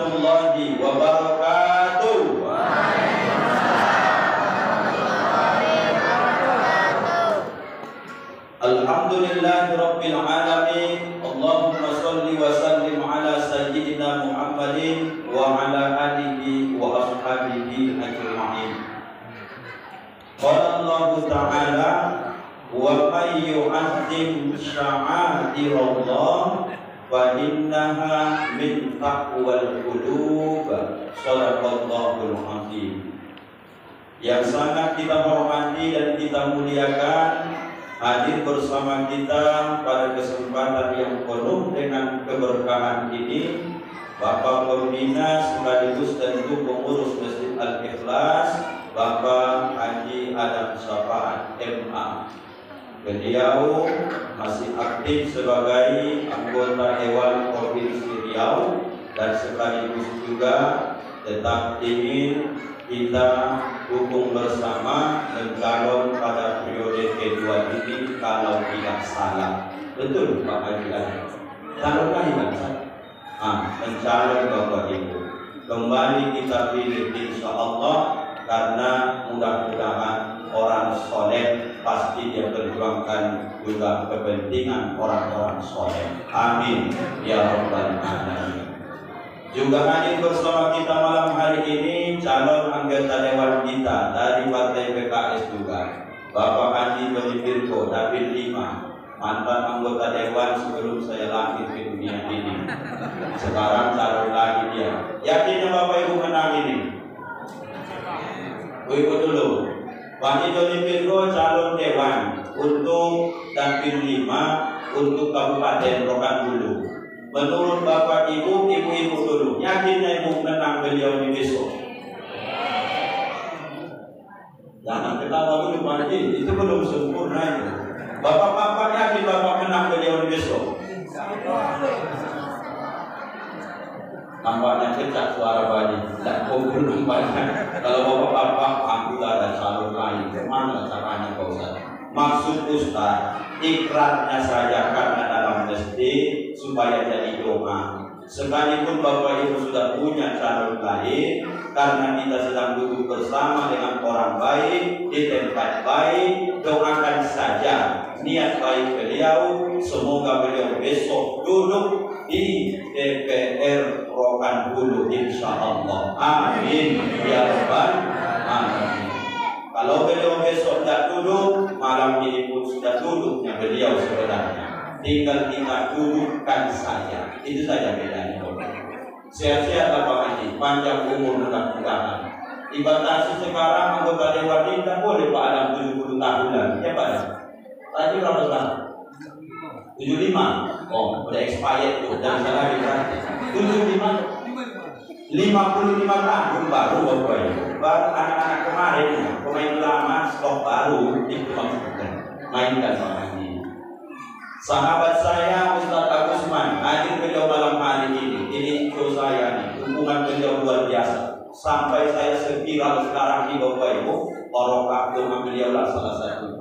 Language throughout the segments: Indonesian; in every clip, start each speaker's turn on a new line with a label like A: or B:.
A: warahmatullahi wabarakatuh. Alhamdulillahirabbil alamin. Allahumma shalli wa sallim ala sayyidina Muhammadin wa ala alihi wa ashabihi ajma'in. Qala Allah ta'ala wa may yu'azzim sya'airallah wa innaha min taqwal qulub. Shadaqallahul azim. Yang sangat kita hormati dan kita muliakan, hadir bersama kita pada kesempatan yang penuh dengan keberkahan ini Bapak Pembina sekaligus tentu pengurus Masjid Al-Ikhlas, Bapak Haji Adam Syafaat MA. Beliau masih aktif sebagai anggota Dewan Provinsi Riau dan sekaligus juga tetap ingin kita dukung bersama mencalon pada periode kedua ini kalau tidak salah. Betul Pak Haji Adam? Calon lagi kan? Mencalon Bapak Ibu. Kembali kita pilih insya Allah, karena mudah-mudahan orang soleh pasti dia perjuangkan juga kepentingan orang-orang soleh. Amin ya rabbal alamin. Juga hadir bersama kita malam hari ini calon anggota dewan kita dari Partai PKS juga, Bapak Haji Doni Firko Dapil 5, mantan anggota dewan sebelum saya lahir di dunia ini. Sekarang calon lagi dia. Yakinnya Bapak Ibu menang ini? Ikut dulu. Pak Haji Doni Firko calon dewan untuk Dapil 5 untuk Kabupaten Rokan-Hulu. Menurut Bapak Ibu, ibu-ibu dulu, yakinnya ibu menang beliau di besok? Jangan ketawa dulu Pak Haji, itu belum sempurna itu. Bapak-bapak yakin Bapak menang beliau di besok? Nampaknya kecak suara Pak Haji, tidak kumpul nampaknya. Kalau bapak-bapak aku ada calon lain, kemana caranya Pak Ustaz? Maksud Ustaz, ikrarnya saja karena dalam masjid supaya jadi doa. Sekalipun Bapak Ibu sudah punya calon lain, karena kita sedang duduk bersama dengan orang baik di tempat baik, doakan saja niat baik beliau. Semoga beliau besok duduk di DPR Rokan-Hulu insya Allah. Amin ya rabbal alamin. Kalau beliau besok tidak duduk, malam ini pun sudah duduknya beliau sebenarnya. Tinggal kita dudukkan saja. Itu saja bedanya. Sehat-sehat Bapak Haji, panjang umur mudah-mudahan. Dibatasi sekarang anggota dewan ini tidak boleh Pak Adam 70 tahunan. Ya Pak Adam? Tadi berapa tahun? 75. Oh, udah expired tuh. Dan salah berarti 75. 55 tahun baru Bapak Ibu. Baru anak-anak kemarin pemain lama stok baru itu maksudnya mainkan Pak Haji. Sahabat saya Ustaz Agusman hadir beliau malam hari ini. Ini show saya nih, hubungan beliau luar biasa. Sampai saya sekiral sekarang di Bapak Ibu, barokah dengan beliau lah salah satu.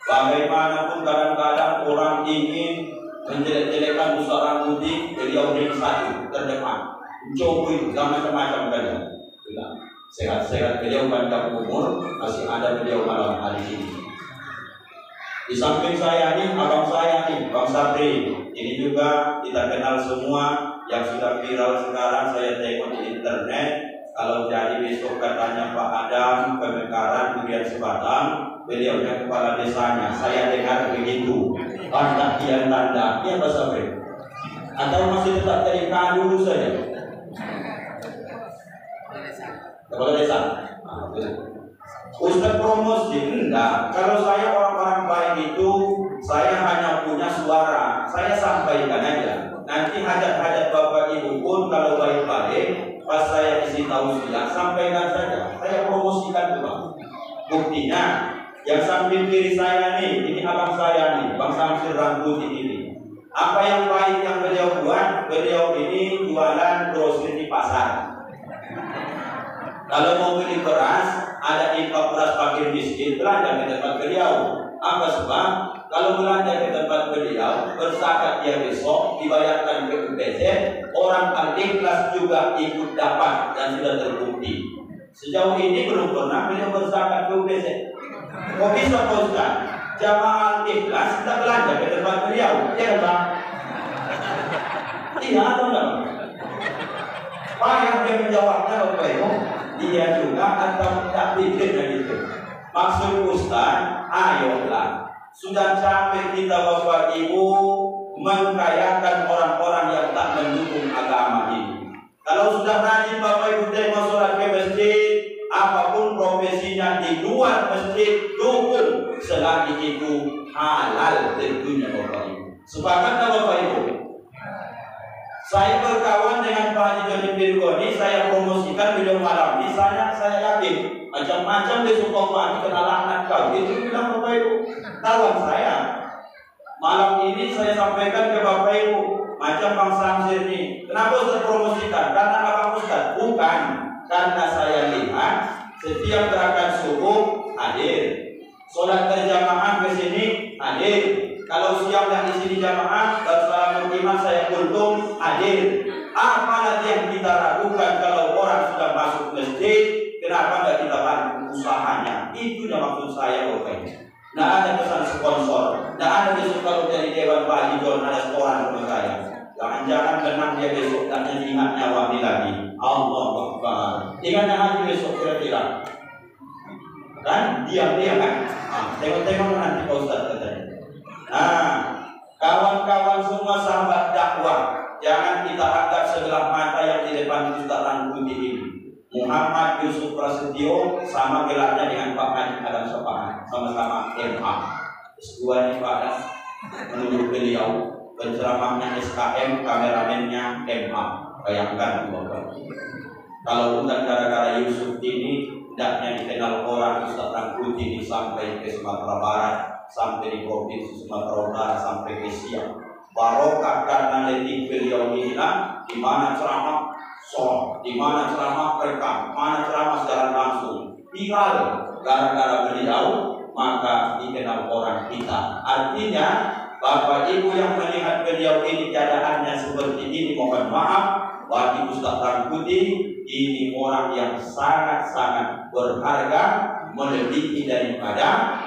A: Bagaimanapun kadang-kadang orang ingin menjelek-jelekan usaha mudik, beliau ring satu terdepan. Coba itu, macam-macam beliau. Sehat-sehat beliau panjang umur, masih ada beliau malam hari ini. Di samping saya nih, abang saya nih, Bang Sabri. Ini juga kita kenal semua, yang sudah viral sekarang saya tengok di internet. Kalau jadi besok katanya Pak Adam Pemekaran Durian Sebatang, beliaunya kepala desanya. Saya dengar begitu. Tanda kian tanda, ya Pak Sabri? Atau masih tetap dari dulu saja? Kepala desa. Ustaz promosi enggak. Kalau saya orang-orang baik itu, saya hanya punya suara, saya sampaikan aja. Nanti hajat-hajat Bapak Ibu pun kalau baik-baik, pas saya isi tausiah, sampaikan saja. Saya promosikan juga. Buktinya, yang samping kiri saya nih, ini abang saya nih, Bang Samsir Rangkuti ini. Apa yang baik yang beliau buat? Beliau ini jualan grocery di pasar. Kalau mau beli beras, ada infak beras fakir miskin, belanja ke tempat beliau. Apa sebab? Kalau belanja ke tempat beliau, berzakat dia besok, dibayarkan ke UPZ, orang al-ikhlas juga ikut dapat dan sudah terbukti. Sejauh ini belum pernah beliau berzakat ke UPZ. Kok bisa Pak Ustaz? Jamaah al-ikhlas kita belanja ke tempat beliau, ya Bang? Iya atau enggak? Payah dia menjawabnya Bapak Ibu. Dia juga atau tidak pikirnya gitu. Maksud Ustaz, ayolah. Sudah sampai kita Bapak Ibu mengkayakan orang-orang yang tak mendukung agama ini. Kalau sudah rajin Bapak Ibu tengok sholat ke masjid, apapun profesinya di luar masjid, dukung selagi itu halal tentunya Bapak Ibu. Sepakat tak Bapak Ibu? Saya berkawan dengan Pak Haji Joni Pirgoni, saya promosikan video malam ini, saya yakin macam-macam besok Pak Haji kenal anak kau. Itu bilang Bapak Ibu, kawan saya. Malam ini saya sampaikan ke Bapak Ibu, macam Bang Samsir ini. Kenapa saya promosikan? Karena Abang Ustaz? Bukan, karena saya lihat setiap gerakan subuh hadir, sholat berjamaah ke sini hadir. Kalau siang dan di sini jamaah, bersama iman saya kultum hadir. Apalagi yang kita ragukan kalau orang sudah masuk masjid, kenapa tidak kita bantu usahanya? Itu yang maksud saya Bapak. Nah ada pesan sponsor, nah ada besok kalau dari Dewan Pak Haji John ada setoran sama saya. Jangan-jangan benang dia besok tak ingat nyawa ini lagi. Allah Akbar. Ingatnya haji besok kira-kira. Dan diam-diam kan? Tengok-tengok nanti Pak Ustaz katanya. Nah, kawan-kawan semua sahabat dakwah, jangan kita anggap sebelah mata yang di depan Ustaz Rangkuti ini. Muhammad Yusuf Prasetyo sama gelarnya dengan Pak Haji Adam Sopahan, sama-sama MA. S2 nya Pak Adam, menurut beliau penceramahnya SKM, kameramennya MA. Bayangkan Bapak. Kalau bukan gara-gara Yusuf ini, hendaknya dikenal orang Ustaz Rangkuti ini sampai ke Sumatera Barat, sampai di Provinsi Sumatera Utara, sampai ke Siak. Barokah karena letih beliau inilah di mana ceramah sholat, di mana ceramah rekam, mana ceramah secara langsung viral gara-gara beliau, maka dikenal orang kita. Artinya Bapak Ibu yang melihat beliau ini keadaannya seperti ini, mohon maaf bagi Ustaz Rangkuti, ini orang yang sangat-sangat berharga, melebihi daripada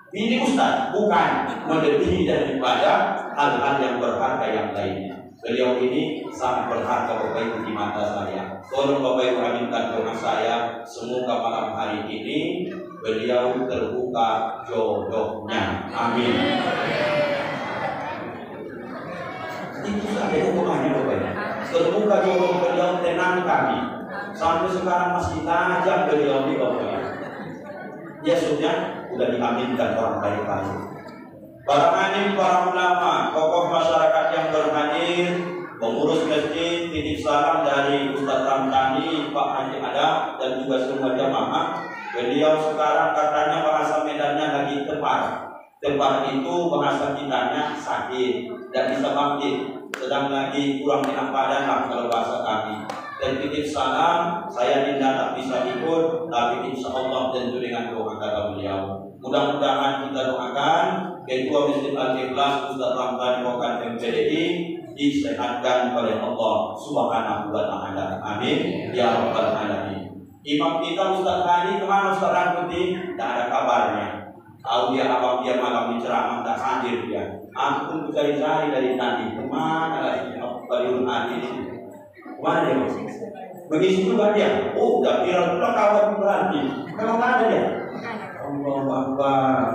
A: ini Ustaz, bukan melebihi daripada hal-hal yang berharga yang lainnya. Beliau ini sangat berharga Bapak Ibu di mata saya. Tolong Bapak Ibu aminkan doa saya, semoga malam hari ini beliau terbuka jodohnya. Amin. Itu saja doanya Bapak Ibu. Terbuka jodoh beliau, tenang kami. Sampai sekarang masih tajam beliau di Bapak Ibu. Ya sudah diaminkan orang baik-baik. Para alim, para ulama, tokoh masyarakat yang berhadir, pengurus masjid, titip salam dari Ustaz Ramdhani, Pak Haji Adam, dan juga semua jamaah. Beliau sekarang katanya bahasa Medannya lagi tepar. Tepar itu bahasa kitanya sakit, tidak bisa bangkit, sedang lagi kurang enak badan lah kalau bahasa kami. Dan titip salam, saya tidak tak bisa ikut, tapi insya Allah tentu dengan doa kata beliau. Mudah-mudahan kita doakan Ketua Masjid Al-Ikhlas Ustaz Ramdhani Rokan MPDI disehatkan oleh Allah Subhanahu wa Ta'ala. Amin ya rabbal alamin. Imam kita Ustaz Hadi kemana Ustaz Rangkuti? Tidak ada kabarnya. Tahu dia abang dia malam ceramah tak hadir dia. Aku pun cari-cari dari tadi. Kemana lagi Baliun Hadi ini? Kemana dia? Begitu juga dia. Oh, udah viral pula kawan berarti. Kalau nggak ada dia. Allah Akbar.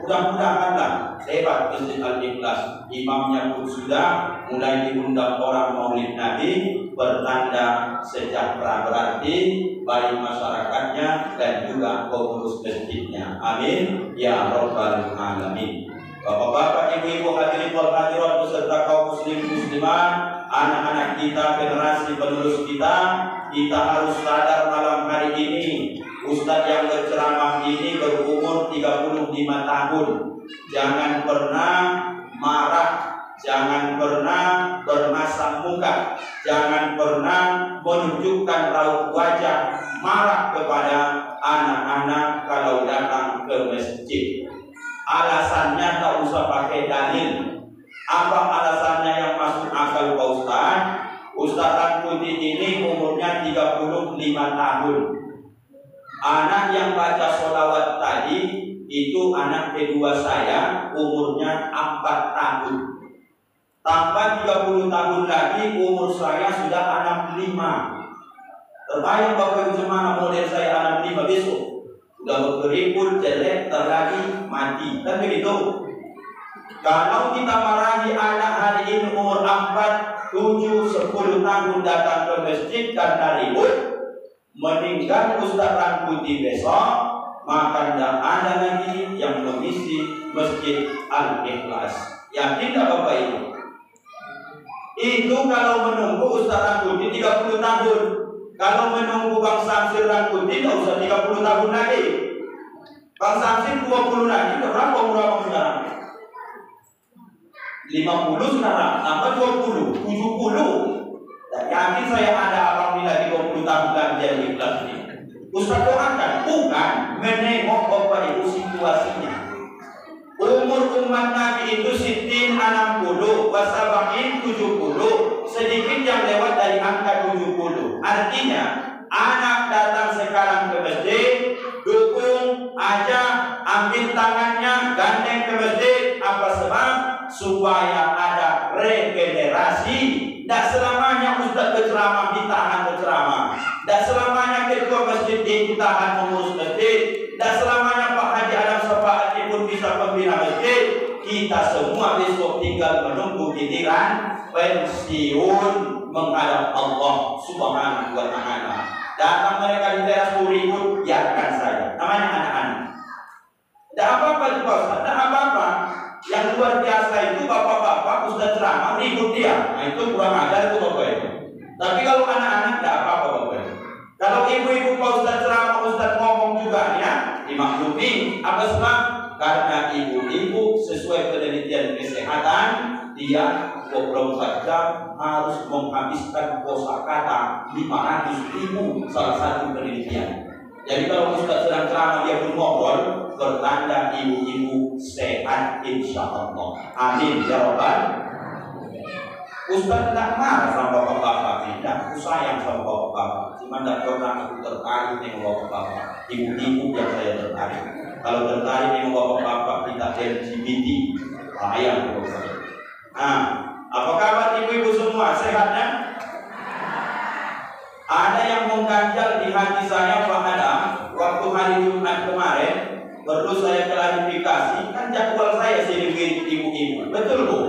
A: Mudah-mudahanlah hebat Masjid Al-Ikhlas. Imamnya pun sudah mulai diundang orang Maulid Nabi, bertanda sejahtera berarti baik masyarakatnya dan juga pengurus masjidnya. Amin ya rabbal alamin. Bapak-bapak, ibu-ibu, hadirin wal hadirat beserta kaum muslim muslimat, anak-anak kita, generasi penerus kita harus sadar malam hari ini Ustadz yang berceramah ini berumur 35 tahun. Jangan pernah marah, jangan pernah bermasam muka, jangan pernah menunjukkan raut wajah marah kepada anak-anak kalau datang ke masjid. Alasannya tak usah pakai dalil. Apa alasannya yang masuk akal? asal Pak Ustaz. Ustaz Rangkuti ini umurnya 35 tahun. Anak yang baca sholawat tadi itu anak kedua saya, umurnya 4 tahun. Tambah 30 tahun lagi umur saya sudah 65. Terbayang Bapak Ibu mana model saya 65 besok? Sudah berkeriput, jelek, terlagi, mati. Kan begitu? Kalau kita marahi anak hari ini umur 4, 7, 10 tahun datang ke masjid karena ribut, meninggal Ustaz Rangkuti besok, maka tidak ada lagi yang mengisi masjid Al-Ikhlas. Yakin tak Bapak Ibu? Itu kalau menunggu Ustaz Rangkuti 30 tahun. Kalau menunggu Bang Samsir Rangkuti tidak usah 30 tahun lagi. Bang Samsir 20 lagi, berapa umur Abang sekarang? 50 sekarang, tambah 20, 70. Dan yakin saya ada abang lagi 20 tahun lagi jadi ikhlas ini. Ustaz doakan, bukan menengok Bapak Ibu situasinya. Umur umat Nabi itu sitin 60, wasabain 70, sedikit yang lewat dari angka 70. Artinya anak datang sekarang ke masjid, dukung, ajak, ambil tangannya, gandeng ke masjid. Apa sebab? Supaya ada regenerasi. Tidak selamanya Ustaz berceramah ditahan berceramah. Tidak selamanya ketua masjid ditahan mengurus masjid. Tidak selamanya Pak Haji Adam Safaati pun bisa pembina masjid. Kita semua besok tinggal menunggu giliran pensiun menghadap Allah Subhanahu wa Ta'ala. Datang mereka di teras ribut, biarkan saja. Namanya anak-anak. Tidak apa-apa itu Ustaz, tidak apa-apa. Yang luar biasa itu bapak-bapak Ustaz ceramah ribut dia. Nah itu kurang ajar itu Bapak Ibu. Tapi kalau anak-anak tidak apa-apa Bapak Ibu. Kalau ibu-ibu Pak Ustaz ceramah, Ustaz ngomong juga ya, dimaklumi. Apa sebab? Karena ibu-ibu sesuai penelitian kesehatan, dia 24 jam harus menghabiskan kosakata 500.000, salah satu penelitian. Jadi kalau Ustaz sedang ceramah dia pun ngobrol, bertanda ibu-ibu sehat insya Allah. Amin ya Rabbal. Ustaz tidak marah sama bapak-bapak, tidak. Aku sayang sama bapak-bapak. Cuma tidak pernah aku tertarik dengan bapak-bapak. Ibu-ibu yang saya tertarik. Kalau tertarik dengan bapak-bapak kita LGBT, sayang bapak. Nah, apa kabar ibu-ibu semua? Sehatnya? Ada yang mengganjal di hati saya Pak Adam. Waktu hari Jumat kemarin, perlu saya klarifikasi. Kan jadwal saya sendiri ibu-ibu. Betul Bu?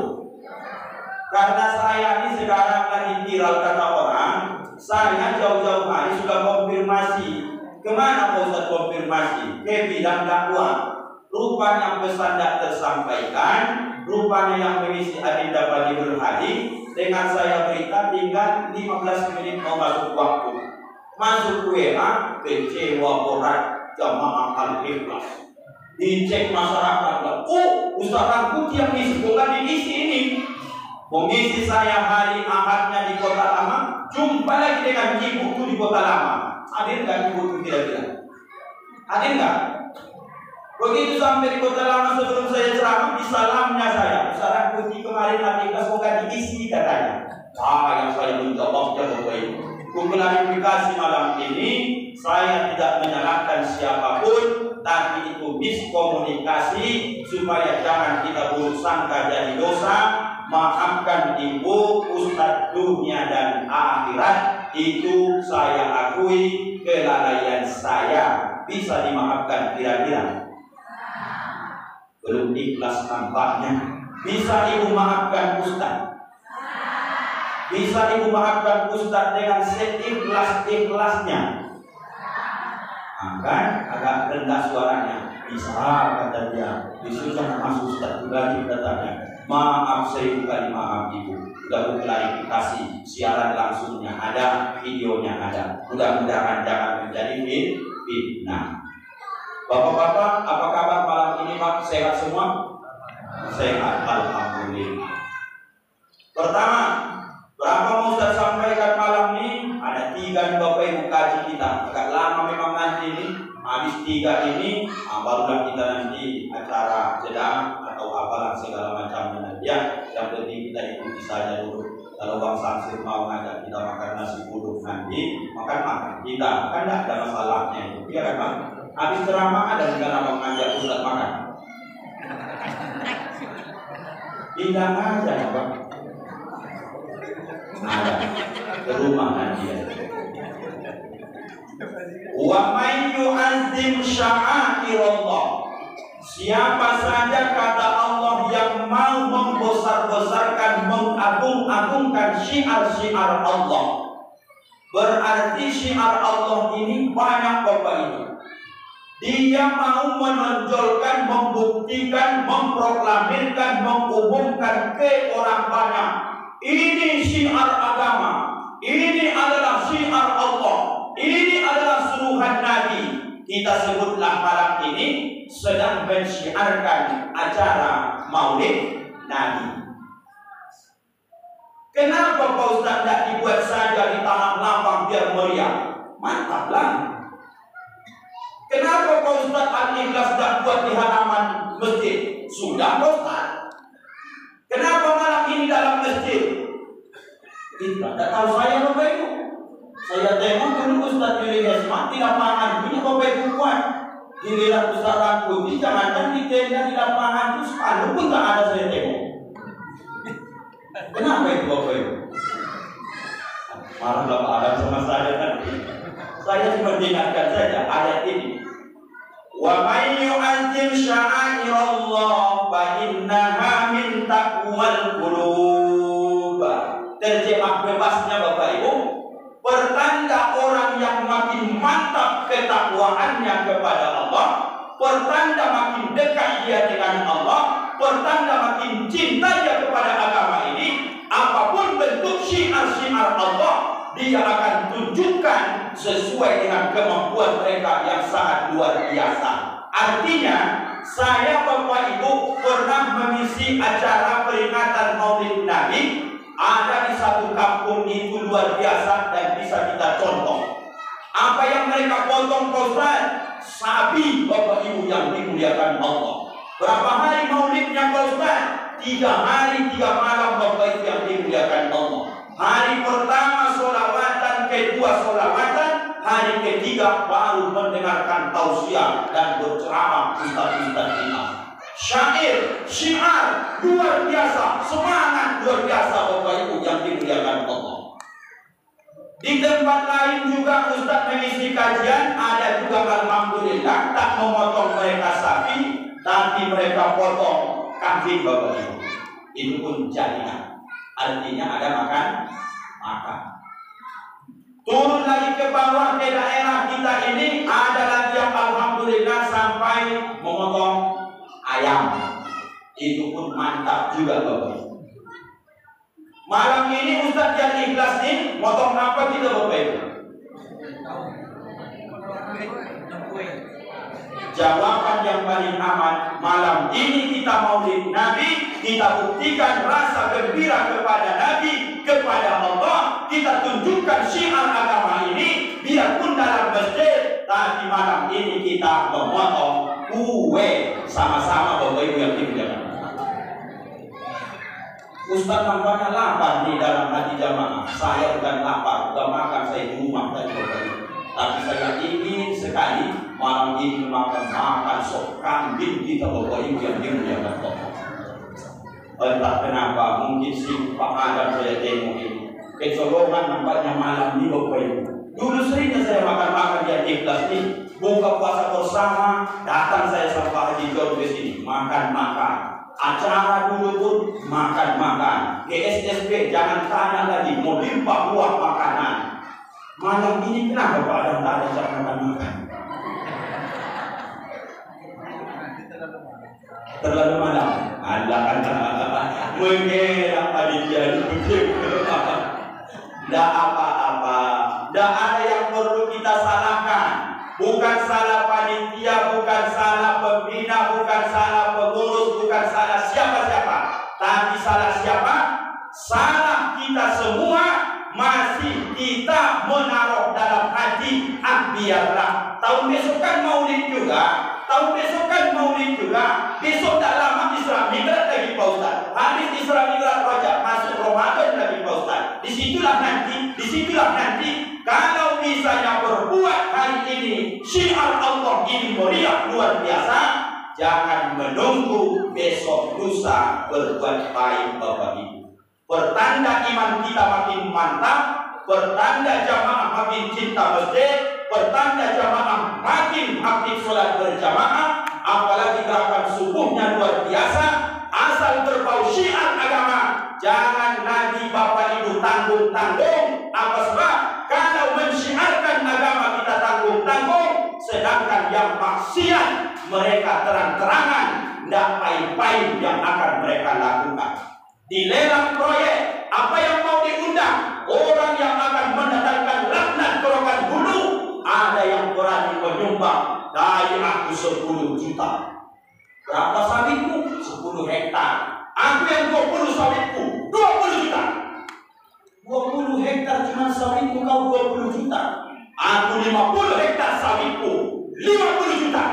A: Karena saya ini sekarang lagi viral kata orang, saya jauh-jauh hari sudah konfirmasi. Kemana Pak Ustaz konfirmasi? Ke bidang dakwah. Rupanya pesan tidak tersampaikan, rupanya yang mengisi agenda pagi berhari. Dengan saya berita tinggal 15 menit mau masuk waktu. Masuk WA, kecewa berat jamaah Al-Ikhlas. Dicek masyarakat, oh Ustaz Rangkuti yang ngisi, bukan diisi ini. Mengisi saya hari Ahadnya di Kota Lama, jumpa lagi dengan ibuku di Kota Lama. Hadir nggak ibuku kira-kira? Hadir nggak? Begitu sampai di Kota Lama sebelum saya ceramah, di salamnya saya, Ustaz Rangkuti kemarin Al-Ikhlas semoga diisi katanya. Yang saya menjawabnya Bapak Ibu. Klarifikasi malam ini, saya tidak menyalahkan siapapun, tapi itu miskomunikasi supaya jangan kita buruk sangka jadi dosa. Maafkan ibu, Ustaz dunia dan akhirat, itu saya akui kelalaian saya. Bisa dimaafkan kira-kira? Belum ikhlas tampaknya. Bisa ibu maafkan Ustaz? Bisa ibu maafkan Ustaz dengan seikhlas-ikhlasnya? Kan agak rendah suaranya. Bisa kata dia. Disuruh jangan masuk Ustaz lagi katanya. Maaf saya bukan maaf ibu. Sudah klarifikasi. Siaran langsungnya ada, videonya ada. Mudah-mudahan jangan menjadi fitnah. Bapak-bapak, apa kabar malam ini Pak? Sehat semua? Sehat, alhamdulillah. Pertama, berapa mau Ustaz sampaikan malam ini? Ada 3 Bapak Ibu kaji kita. Agak lama memang nanti ini. Habis 3 ini, barulah kita nanti acara jeda atau apalah segala macamnya. Ya, yang penting kita ikuti saja dulu. Kalau Samsir mau ngajak kita makan nasi uduk nanti, makan kita kan tidak ada masalahnya itu, ya kan Bang? Habis ceramah ada juga abang ngajak Ustaz makan. Bilang aja ya Bang. Ada ke rumah nanti ya. Wa may yu'azzim sya'airallah. Siapa saja kata Allah yang mau membesar-besarkan, mengagung-agungkan syiar-syiar Allah. Berarti syiar Allah ini banyak Bapak Ibu. Dia mau menonjolkan, membuktikan, memproklamirkan, mengumumkan ke orang banyak. Ini syiar agama. Ini adalah syiar Allah. Ini adalah suruhan Nabi. Kita sebutlah malam ini sedang mensyiarkan acara Maulid Nabi. Kenapa Pak Ustaz tidak dibuat saja di tanah lapang biar meriah? Mantaplah. Kenapa Pak Ustaz Al-Ikhlas tidak buat di halaman masjid? Sudah Pak Ustaz. Kenapa malam ini dalam masjid? Kita tidak tahu saya Bapak Ibu. Saya tengok dulu Ustaz Yuli Hesmat di lapangan punya Bapak Ibu kuat. Giliran Ustaz Rangkuti jangankan di tenda di lapangan itu sepanduk pun tak ada saya tengok. Kenapa itu Bapak Ibu? Marah Bapak Adam sama saya kan. Saya cuma diingatkan saja ayat ini. Wa may yu'azzim sya'airallah fa innaha min taqwal qulub. Terjemah bebasnya Bapak Ibu, pertanda orang yang makin mantap ketakwaannya kepada Allah, pertanda makin dekat dia dengan Allah, pertanda makin cinta dia kepada agama ini, apapun bentuk syiar-syiar Allah, dia akan tunjukkan sesuai dengan kemampuan mereka yang sangat luar biasa. Artinya, saya Bapak Ibu pernah mengisi acara peringatan Maulid Nabi. Ada di satu kampung itu luar biasa dan bisa kita contoh. Apa yang mereka potong Pak Ustaz? Sapi Bapak Ibu yang dimuliakan Allah. Berapa hari maulidnya Pak Ustaz? 3 hari 3 malam Bapak Ibu yang dimuliakan Allah. Hari pertama sholawatan, kedua sholawatan, hari ketiga baru mendengarkan tausiah dan berceramah ustaz-ustaz kita. Syair, syiar luar biasa, semangat luar biasa Bapak Ibu yang dimuliakan Allah. Di tempat lain juga Ustaz mengisi kajian, ada juga alhamdulillah tak memotong mereka sapi, tapi mereka potong kambing Bapak Ibu. Itu pun jadinya. Artinya ada makan. Turun lagi ke bawah ke daerah kita ini, ada lagi yang alhamdulillah sampai memotong ayam. Itu pun mantap juga Bapak Ibu. Malam ini Ustaz yang ikhlas nih, motong apa kita Bapak Ibu? Jawaban yang paling aman, malam ini kita maulid Nabi, kita buktikan rasa gembira kepada Nabi, kepada Allah, kita tunjukkan syiar agama ini, biarpun dalam masjid, tapi malam ini kita memotong kue sama-sama Bapak Ibu yang dimuliakan. Ustaz nampaknya lapar di dalam hati jamaah. Saya bukan lapar, bukan makan saya di rumah tadi Bapak Ibu. Tapi saya ingin sekali malam ini makan sop kambing kita Bapak Ibu yang dimuliakan Allah. Entah kenapa mungkin si Pak Adam saya tengok ini kecolongan nampaknya malam ini Bapak Ibu. Dulu seringnya saya makan di ikhlas nih, buka puasa bersama, datang saya sama Haji John ke sini, makan. Acara dulu pun makan. GSSB jangan tanya lagi, mau limpah buah makanan. Malam ini kenapa Pak Adam tak ada makan? Terlalu malam. Mengelak panitia begitu. Tidak apa-apa. Tidak ada yang perlu kita salahkan. Bukan salah panitia, bukan salah pembina, bukan salah pengurus, bukan salah siapa-siapa. Tapi salah siapa? Salah kita semua. Masih kita menaruh dalam hati, biarlah tahun besok kan maulid juga. Besok tak lama Isra Mi'raj lagi Pak Ustaz. Habis Isra Mi'raj Rajab masuk Ramadan lagi Pak Ustaz. disitulah nanti kalau misalnya berbuat hari ini syiar Allah ini meriah luar biasa, jangan menunggu besok lusa berbuat baik Bapak Ibu. Pertanda iman kita makin mantap, pertanda jamaah makin cinta masjid, pertanda jamaah makin aktif sholat berjamaah, apalagi gerakan subuhnya luar biasa. Asal berbau syiar agama, jangan nanti Bapak Ibu tanggung-tanggung. Apa sebab? Kalau mensyiarkan agama kita tanggung-tanggung, sedangkan yang maksiat mereka terang-terangan, tidak pahit-pahit yang akan mereka lakukan. Dilelang proyek, apa yang mau diundang? Orang yang akan mendatangkan laknat ke Rokan Hulu. Ada yang berani menyumbang, dari aku 10 juta. Berapa sawitku? 10 hektar. Aku yang 20 sawitku 20 juta. 20 hektar cuma sawitku, kau 20 juta. Aku 50 hektar sawitku 50 juta.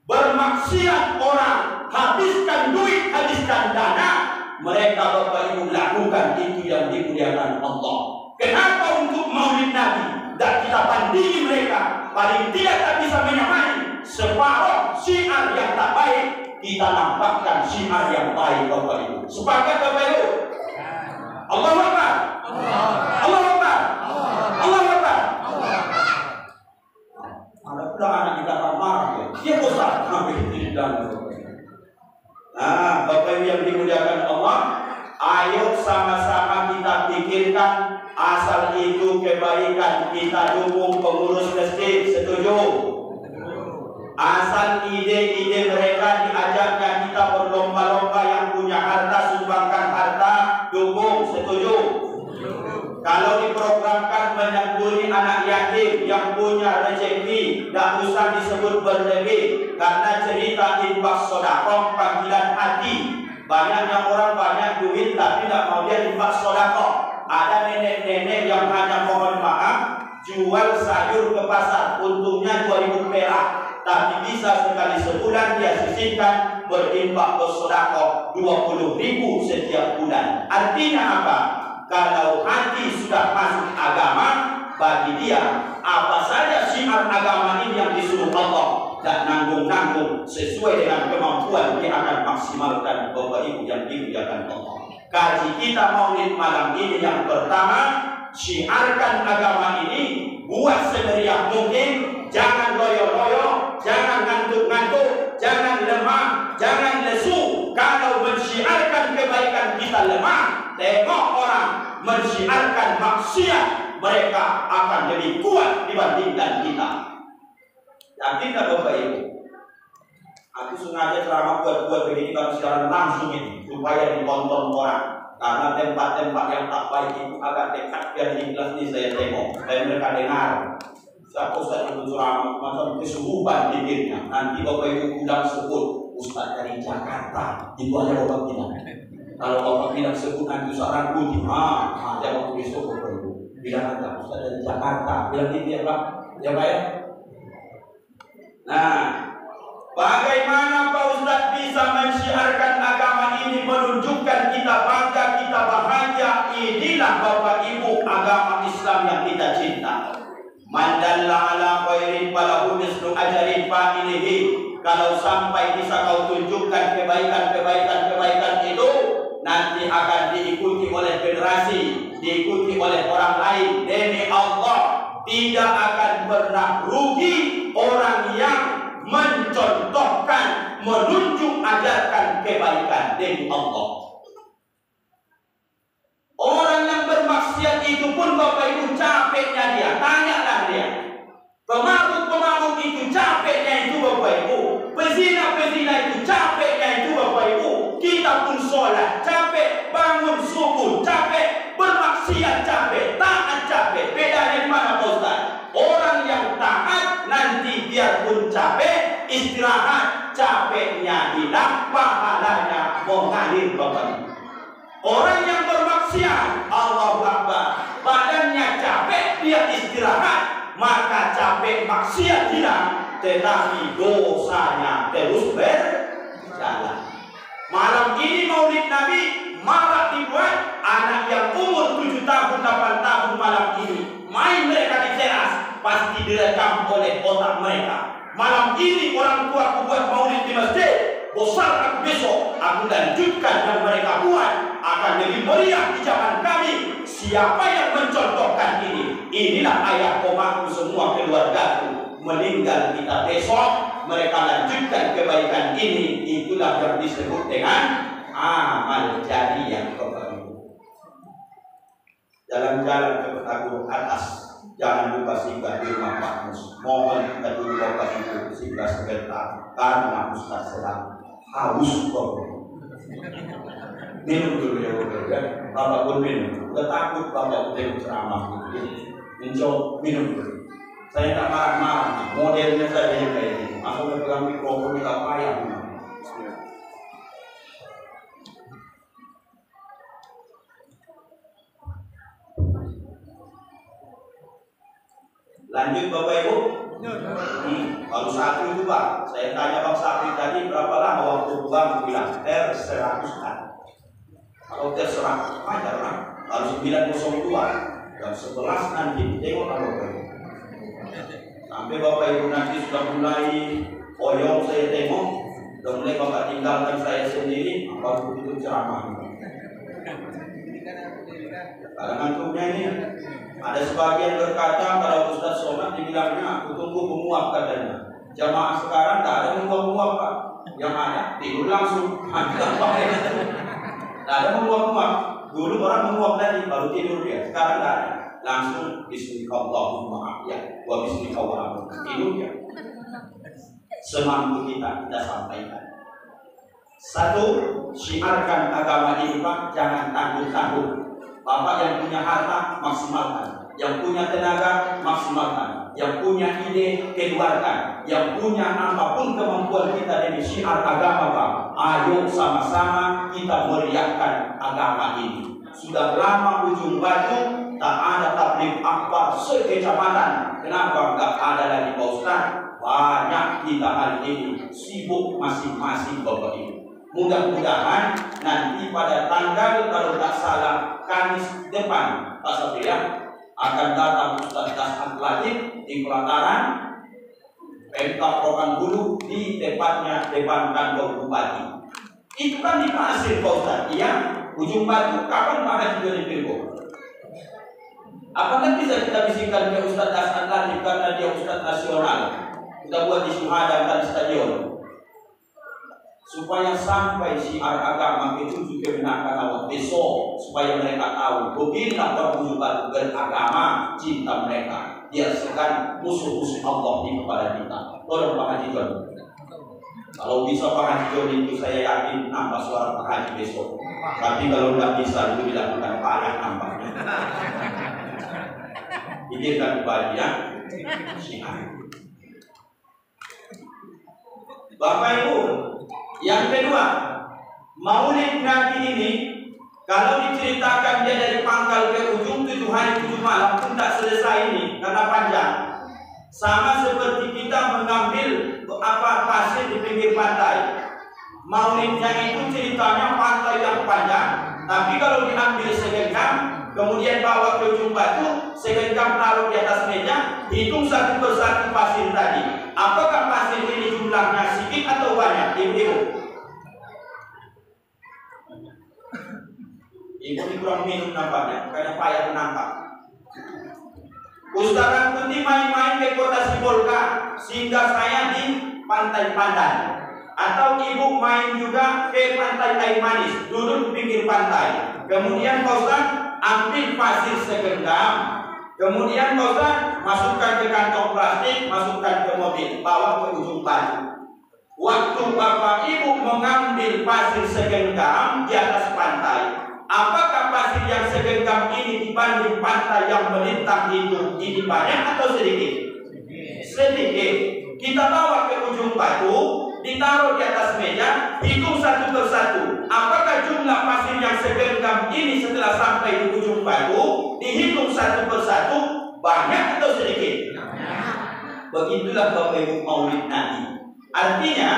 A: Bermaksiat orang, habiskan duit, habiskan dana. Mereka Bapak Ibu lakukan itu yang dimuliakan Allah. Kenapa untuk Maulid Nabi dan kita bandingi mereka? Paling tidak tak bisa menyamai separuh syiar yang tak baik, kita nampakkan syiar yang baik Bapak Ibu. Sepakat Bapak Ibu? Allahu Akbar. Allahu Akbar. Allahu Akbar. Ada pula anak kita akan marah ya. Dia bosan sampai di dalam. Nah, Bapak Ibu yang dimuliakan Allah, ayo sama-sama kita pikirkan. Asal itu kebaikan, kita dukung pengurus masjid. Setuju? Asal ide-ide mereka diajarkan kita berlomba-lomba, yang punya harta sumbangkan harta, dukung. Setuju? Kalau diprogramkan menyambuni anak yatim yang punya rezeki, tidak usah disebut berlebih, karena cerita infak sedekah panggilan hati. Banyaknya orang banyak duit tapi tidak mau dia infak sedekah. Ada nenek-nenek yang hanya mohon maaf jual sayur ke pasar, untungnya 2000 perak, tapi bisa sekali sebulan dia sisihkan berinfak bersedekah 20.000 setiap bulan. Artinya apa? Kalau hati sudah masuk agama, bagi dia apa saja syiar agama ini yang disuruh Allah dan nanggung-nanggung sesuai dengan kemampuan, dia akan maksimalkan Bapak Ibu yang dimuliakan Allah. Kaji kita Maulid malam ini yang pertama, syiarkan agama ini, buat semeriah mungkin, jangan loyo-loyo, jangan ngantuk-ngantuk, jangan lemah, jangan lesu. Kalau mensyiarkan kebaikan kita lemah, tengok orang mensyiarkan maksiat, mereka akan lebih kuat dibandingkan kita. Yakin tak Bapak Ibu? Aku sengaja ceramah buat begini kalau secara langsung ini supaya ditonton orang. Karena tempat-tempat yang tak baik itu agak dekat, biar ikhlas ini saya tengok, dan mereka dengar. Siapa Ustaz itu ceramah macam kesurupan dirinya. Nanti Bapak Ibu bilang sebut Ustaz dari Jakarta, itu aja Bapak bilang. Kalau Bapak bilang sebut nanti seorang putih, ada waktu besok Bapak Ibu bilang aja Ustaz dari Jakarta, bilang ini ya Pak, ya Pak ya. Nah, bagaimana Pak Ustaz bisa mensyiarkan agama ini, menunjukkan kita bangga, kita bahagia? Inilah Bapak Ibu agama Islam yang kita cinta. Man dalla ala khairin falahu mislu ajrin fa'ilihi. Kalau sampai bisa kau tunjukkan kebaikan itu, nanti akan diikuti oleh generasi, diikuti oleh orang lain. Demi Allah, tidak akan pernah rugi orang yang mencontohkan, menunjuk, ajarkan kebaikan demi Allah. Orang yang bermaksiat itu pun Bapak Ibu capeknya dia, tanyalah dia. Pemabuk-pemabuk itu capeknya itu Bapak Ibu. Pezina-pezina itu capeknya itu Bapak Ibu. Kita pun sholat capek, bangun subuh capek, bermaksiat capek, taat capek. Bedanya mana Pak Ustaz? Orang yang taat nanti biarpun capek, istirahat, capeknya hilang, pahalanya mengalir Bapak Ibu. Orang yang bermaksiat, Allahu Akbar, badannya capek, dia istirahat, maka capek maksiat hilang, tetapi dosanya terus berjalan. Malam ini Maulid Nabi,
B: malah dibuat anak yang umur 7 tahun 8 tahun malam ini main mereka di teras, pasti direkam oleh otak mereka. Malam ini orang tua buat maulid di masjid, bosan aku besok aku lanjutkan yang mereka buat, akan lebih meriah di zaman kami. Siapa yang mencontohkan ini? Inilah ayah komaku semua keluargaku. Meninggal kita besok, mereka lanjutkan kebaikan ini. Itulah yang disebut dengan amal jariah kembali. Jalan-jalan ke Batagor atas, jangan lupa singgah di rumah Pak Mus. Mohon kita dulu Bapak Ibu singgah sebentar, karena Ustaz sedang haus kok. Minum dulu ya Bapak ya. Bapak pun minum. Udah takut Bapak udah ceramah gitu. Minum dulu. Saya tak marah-marah. Modelnya saya yang kayak ini. Aku pegang mikrofon tidak payah. Lanjut Bapak Ibu. Baru satu itu Pak. Saya tanya Bang Sapri tadi berapa lama waktu Bang bilang terserah Ustaz. Kalau terserah wajar kan? Kalau 9.02 jam 11 nanti tengok Bapak Ibu. Sampai Bapak Ibu nanti sudah mulai oyong saya tengok, sudah mulai Bapak tinggalkan saya sendiri, baru begitu ceramah. Karena ngantuknya ini ada sebagian berkata kalau Ustaz Somad dibilangnya aku tunggu menguap katanya. Jamaah sekarang tak ada menguap-menguap Pak. Yang ada tidur langsung. Tak ada menguap-menguap. Dulu orang menguap tadi baru tidur dia. Sekarang tak ada. Langsung bismillahirrahmanirrahim ya. Wa bismillahirrahmanirrahim. Tidur dia. Semampu kita sampaikan. Satu, syiarkan agama ini Pak, jangan tangguh-tangguh. Bapak yang punya harta maksimalkan, yang punya tenaga maksimalkan, yang punya ide keluarkan, yang punya apapun kemampuan kita demi syiar agama Pak. Ayo sama-sama kita meriahkan agama ini. Sudah lama Ujung Batu tak ada tabligh akbar sekecamatan. Kenapa enggak ada lagi Pak Ustaz? Banyak kita hari ini sibuk masing-masing Bapak Ibu. Mudah-mudahan nanti pada tanggal kalau tak salah Kamis depan Pak Satria akan datang Ustaz Dasar Latif di pelataran Pemkab Rokan Hulu di depan kantor Bupati. Itu kan di Pasir Pak Ustaz, iya Ujung Batu. Kapan Pak Haji dari Pilko? Apakah bisa kita bisikkan ke Ustaz Dasar Latif karena dia Ustaz nasional? Kita buat di Syuhada dan stadion. Supaya sampai syiar agama itu juga menakan awak besok, supaya mereka tahu beginilah orang Ujung Batu beragama, cinta mereka dia segan musuh-musuh Allah di kepada kita. Tolong Pak Haji John, kalau bisa Pak Haji John itu saya yakin nambah suara Pak Haji besok. Tapi kalau tidak bisa itu dilakukan banyak nampaknya. Pikirkan bagian syiar. Bapak Ibu, yang kedua, Maulid Nabi ini kalau diceritakan dia dari pangkal ke ujung 7 hari 7 malam pun tak selesai ini karena panjang. Sama seperti kita mengambil pasir di pinggir pantai. Maulidnya itu ceritanya pantai yang panjang, tapi kalau diambil segenggam kemudian bawa ke Ujung Batu, segenggam taruh di atas meja, hitung satu persatu pasir tadi. Apakah pasir ini jumlahnya sedikit atau banyak? Ibu-ibu. Ibu ini kurang minum nampaknya, karena payah menampak. Ustaz Rangkuti main-main ke kota Sibolga, sehingga saya di Pantai Pandan. Atau ibu main juga ke Pantai Air Manis, duduk di pinggir pantai. Kemudian Ustaz ambil pasir segenggam. Kemudian Ustaz masukkan ke kantong plastik, masukkan ke mobil, bawa ke Ujung Batu. Waktu Bapak Ibu mengambil pasir segenggam di atas pantai, apakah pasir yang segenggam ini dibanding pantai yang melintang itu ini banyak atau sedikit? Sedikit. Kita bawa ke Ujung Batu, ditaruh di atas meja, hitung satu persatu. Apakah jumlah pasir yang segenggam ini setelah sampai di Ujung Batu dihitung satu persatu banyak atau sedikit? Begitulah Bapak Ibu Maulid Nabi. Artinya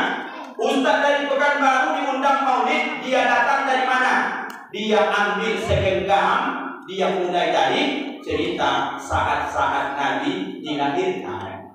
B: Ustaz dari Pekanbaru diundang Maulid, dia datang dari mana? dia ambil segenggam, dia mulai dari cerita saat-saat Nabi dilahirkan.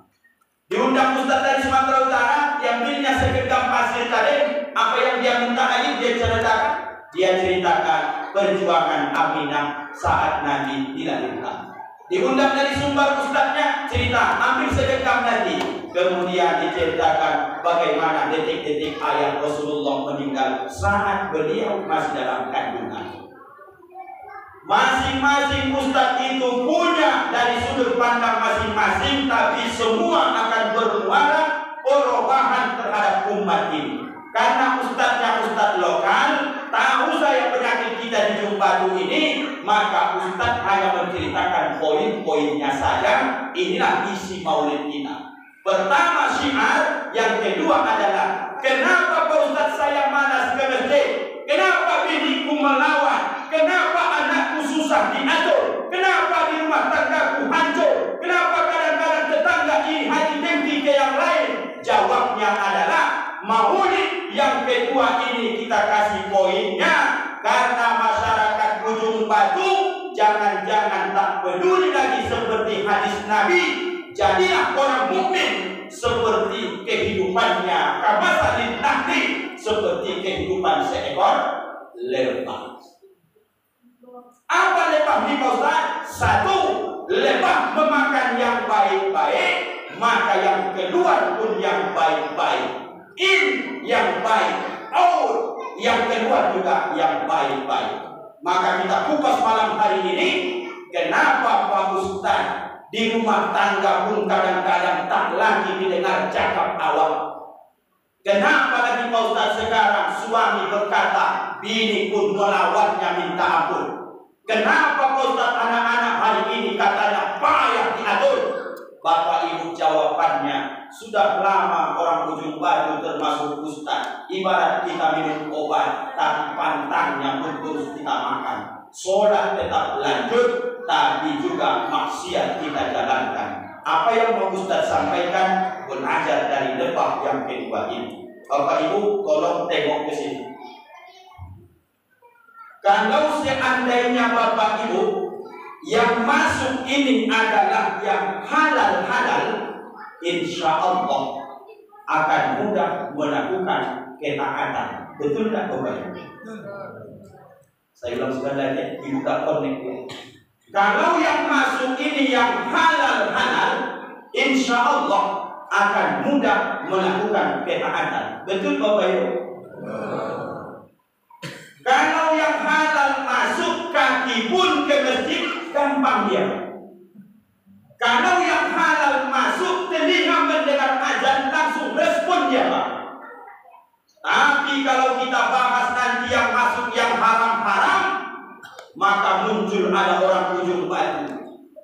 B: Diundang ustaz dari Sumatera Utara, diambilnya segenggam pasir tadi. Apa yang dia minta lagi dia ceritakan? Dia ceritakan perjuangan Aminah saat Nabi dilahirkan. Diundang dari Sumbar ustaznya, cerita ambil segenggam lagi. Kemudian diceritakan bagaimana detik-detik ayah Rasulullah meninggal saat beliau masih dalam kandungan. Masing-masing ustaz itu punya dari sudut pandang masing-masing, tapi semua akan bermuara perubahan terhadap umat ini. Karena ustaznya ustaz lokal, tahu saya penyakit kita di Jumbatu ini, maka ustaz hanya menceritakan poin-poinnya saja. Inilah isi maulid kita. Pertama syiar, yang kedua adalah kenapa Pak Ustaz saya malas ke masjid? Kenapa biniku melawan? Kenapa anakku susah diatur? Kenapa di rumah tanggaku hancur? Kenapa kadang-kadang tetangga ini haji dengki ke yang lain? Jawabnya adalah maulid yang kedua ini kita kasih poinnya karena masyarakat Ujung Batu jangan-jangan tak peduli lagi seperti hadis Nabi. Jadilah orang mukmin seperti kehidupannya kamasalin nahdi, seperti kehidupan seekor lebah. Apa lebah di Ustaz? Satu, lebah memakan yang baik-baik, maka yang kedua pun yang baik-baik. In yang baik, out yang kedua juga yang baik-baik. Maka kita kupas malam hari ini, kenapa Pak Ustaz di rumah tangga pun kadang-kadang tak lagi didengar cakap awak. Kenapa lagi Pak Ustaz sekarang suami berkata bini pun melawannya minta ampun. Kenapa Pak Ustaz anak-anak hari ini katanya payah diatur? Bapak Ibu jawabannya sudah lama orang Ujung Batu termasuk Ustaz ibarat kita minum obat tapi pantangnya pun terus kita makan. Sholat tetap lanjut tapi juga maksiat kita jalankan. Apa yang mau Ustaz sampaikan belajar dari lebah yang kedua ini. Bapak Ibu tolong tengok ke sini. Kalau seandainya Bapak Ibu yang masuk ini adalah yang halal-halal, insya Allah akan mudah melakukan ketaatan. Betul tak Bapak Ibu? Saya ulang sekali lagi, dibuka konek. Kalau yang masuk ini yang halal-halal, insya Allah akan mudah melakukan ketaatan. Betul Bapak Ibu? Kalau yang halal masuk, kaki pun ke masjid gampang dia. Kalau yang halal masuk, telinga mendengar azan langsung respon dia Pak. Tapi kalau kita bahas nanti yang masuk yang haram-haram, maka muncul ada orang Ujung Batu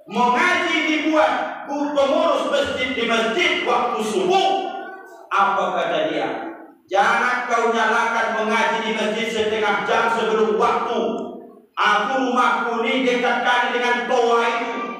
B: mengaji dibuat pengurus masjid di masjid waktu subuh. Apa kata dia? Jangan kau nyalakan mengaji di masjid setengah jam sebelum waktu. Aku rumahku ini dekat kali dengan toa itu.